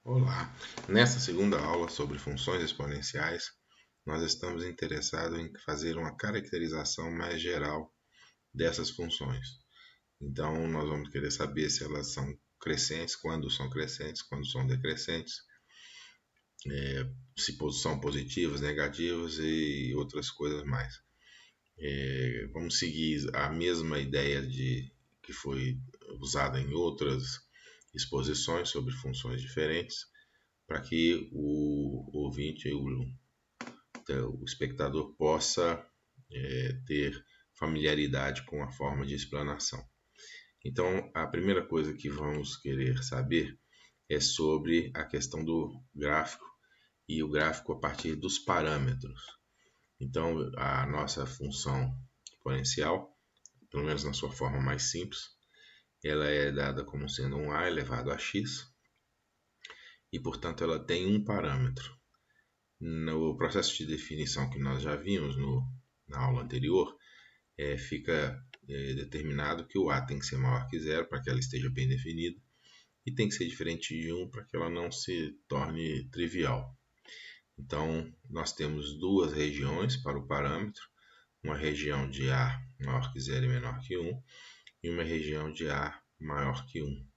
Olá! Nesta segunda aula sobre funções exponenciais, nós estamos interessados em fazer uma caracterização mais geral dessas funções. Então, nós vamos querer saber se elas são crescentes, quando são decrescentes, se são positivas, negativas e outras coisas mais. Vamos seguir a mesma ideia que foi usada em outras exposições sobre funções diferentes, para que o ouvinte, o espectador possa ter familiaridade com a forma de explanação. Então, a primeira coisa que vamos querer saber é sobre a questão do gráfico e o gráfico a partir dos parâmetros. Então, a nossa função exponencial, pelo menos na sua forma mais simples, ela é dada como sendo um a elevado a x e, portanto, ela tem um parâmetro. No processo de definição que nós já vimos na aula anterior, fica determinado que o A tem que ser maior que zero para que ela esteja bem definida e tem que ser diferente de 1 para que ela não se torne trivial. Então, nós temos duas regiões para o parâmetro, uma região de A maior que zero e menor que 1 e uma região de A maior que 1.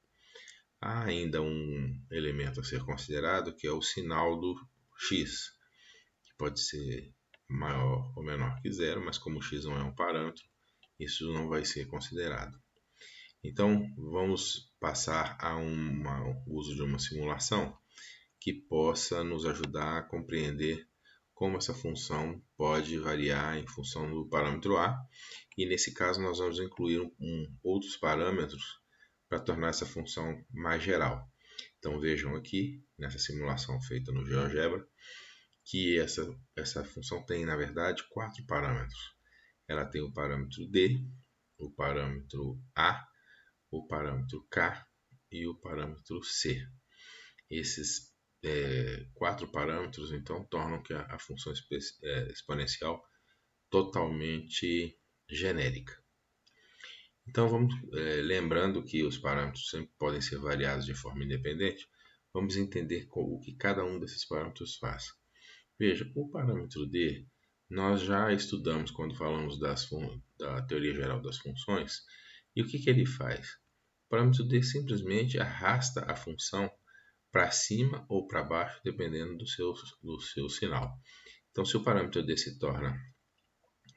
Há ainda um elemento a ser considerado que é o sinal do x, pode ser maior ou menor que zero, mas como x não é um parâmetro, isso não vai ser considerado. Então, vamos passar a uso de uma simulação que possa nos ajudar a compreender como essa função pode variar em função do parâmetro a, e nesse caso nós vamos incluir outros parâmetros para tornar essa função mais geral. Então vejam aqui, nessa simulação feita no GeoGebra, que essa função tem, na verdade, quatro parâmetros. Ela tem o parâmetro d, o parâmetro a, o parâmetro k e o parâmetro c. Esses quatro parâmetros, então, tornam que a função exponencial totalmente genérica. Então, vamos lembrando que os parâmetros sempre podem ser variados de forma independente, vamos entender o que cada um desses parâmetros faz. Veja, o parâmetro d nós já estudamos quando falamos da teoria geral das funções. E o que ele faz? O parâmetro d simplesmente arrasta a função para cima ou para baixo, dependendo do seu sinal. Então, se o parâmetro d se torna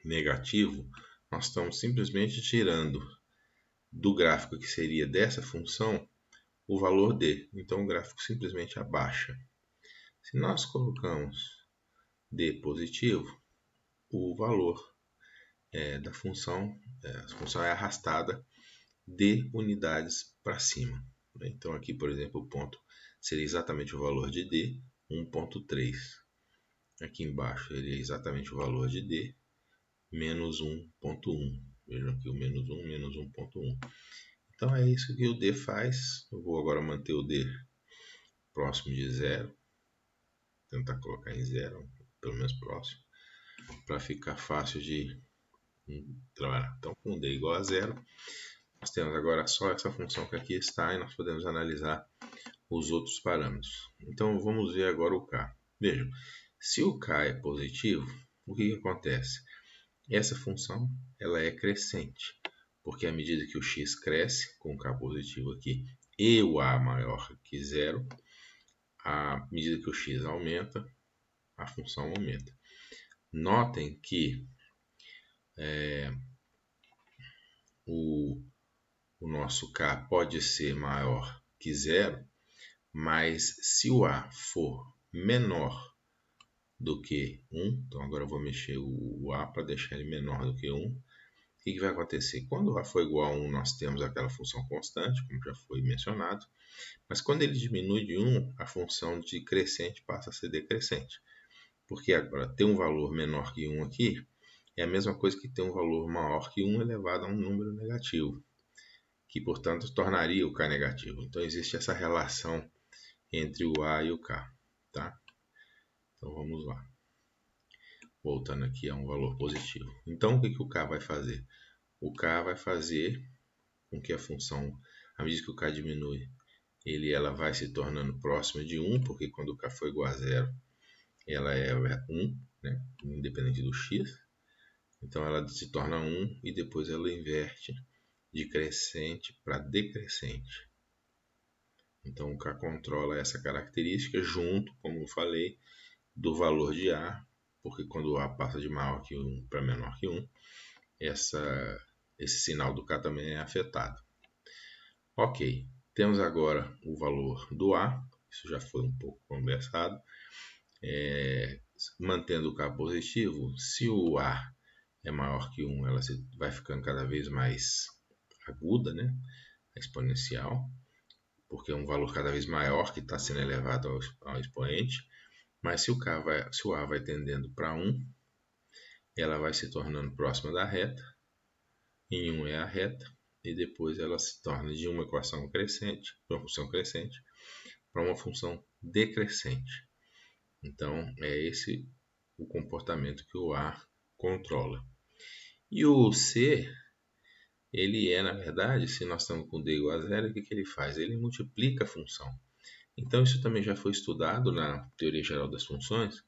negativo, nós estamos simplesmente tirando do gráfico que seria dessa função o valor d. Então, o gráfico simplesmente abaixa. Se nós colocamos d positivo, o valor da função, a função é arrastada de unidades para cima. Então aqui, por exemplo, o ponto seria exatamente o valor de d, 1.3. Aqui embaixo seria exatamente o valor de d, menos 1.1. Vejam aqui o menos 1, menos 1.1. Então é isso que o d faz. Eu vou agora manter o d próximo de zero, tentar colocar em zero, pelo menos próximo, para ficar fácil de trabalhar. Então, com d igual a zero, nós temos agora só essa função que aqui está e nós podemos analisar os outros parâmetros. Então, vamos ver agora o k. Vejam, se o k é positivo, o que acontece? Essa função ela é crescente, porque à medida que o x cresce, com o k positivo aqui, e o a maior que zero, à medida que o x aumenta, a função aumenta. Notem que o nosso k pode ser maior que zero, mas se o a for menor do que 1, então agora eu vou mexer o a para deixar ele menor do que 1, o que vai acontecer? Quando o a for igual a 1, nós temos aquela função constante, como já foi mencionado, mas quando ele diminui de 1, a função de crescente passa a ser decrescente, porque agora ter um valor menor que 1 aqui é a mesma coisa que ter um valor maior que 1 elevado a um número negativo, que portanto tornaria o k negativo. Então existe essa relação entre o a e o k, tá? Então vamos lá. Voltando aqui a um valor positivo. Então o que o k vai fazer? O k vai fazer com que a função, à medida que o k diminui, ela vai se tornando próxima de 1, porque quando k for igual a 0, ela é 1, né? Independente do x. Então ela se torna 1 e depois ela inverte de crescente para decrescente. Então o k controla essa característica junto, como eu falei, do valor de A, porque quando A passa de maior que 1 para menor que 1, esse sinal do K também é afetado. Ok, temos agora o valor do A, isso já foi um pouco conversado. Mantendo o K positivo, se o A é maior que 1, ela vai ficando cada vez mais aguda, né? Exponencial, porque é um valor cada vez maior que está sendo elevado ao expoente. Mas se o A vai tendendo para 1, ela vai se tornando próxima da reta. Em 1 é a reta, e depois ela se torna de uma equação crescente, uma função crescente, para uma função decrescente. Então, é esse o comportamento que o A controla. E o C, ele na verdade, se nós estamos com D igual a 0, o que ele faz? Ele multiplica a função. Então, isso também já foi estudado na teoria geral das funções.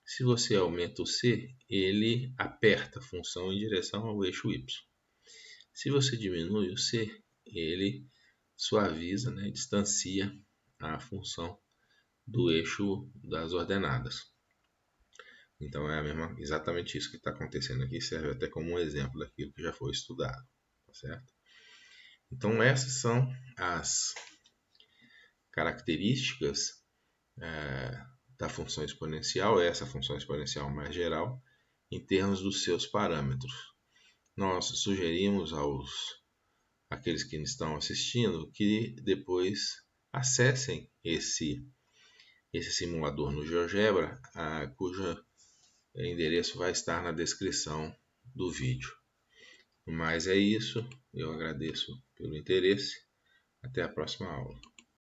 Se você aumenta o C, ele aperta a função em direção ao eixo Y. Se você diminui o C, ele suaviza, né, distancia a função do eixo das ordenadas. Então é exatamente isso que está acontecendo aqui, serve até como um exemplo daquilo que já foi estudado, tá certo? Então essas são as características da função exponencial, essa função exponencial mais geral, em termos dos seus parâmetros. Nós sugerimos àqueles que estão assistindo que depois acessem esse simulador no GeoGebra, cujo endereço vai estar na descrição do vídeo. Mas é isso, eu agradeço pelo interesse, até a próxima aula.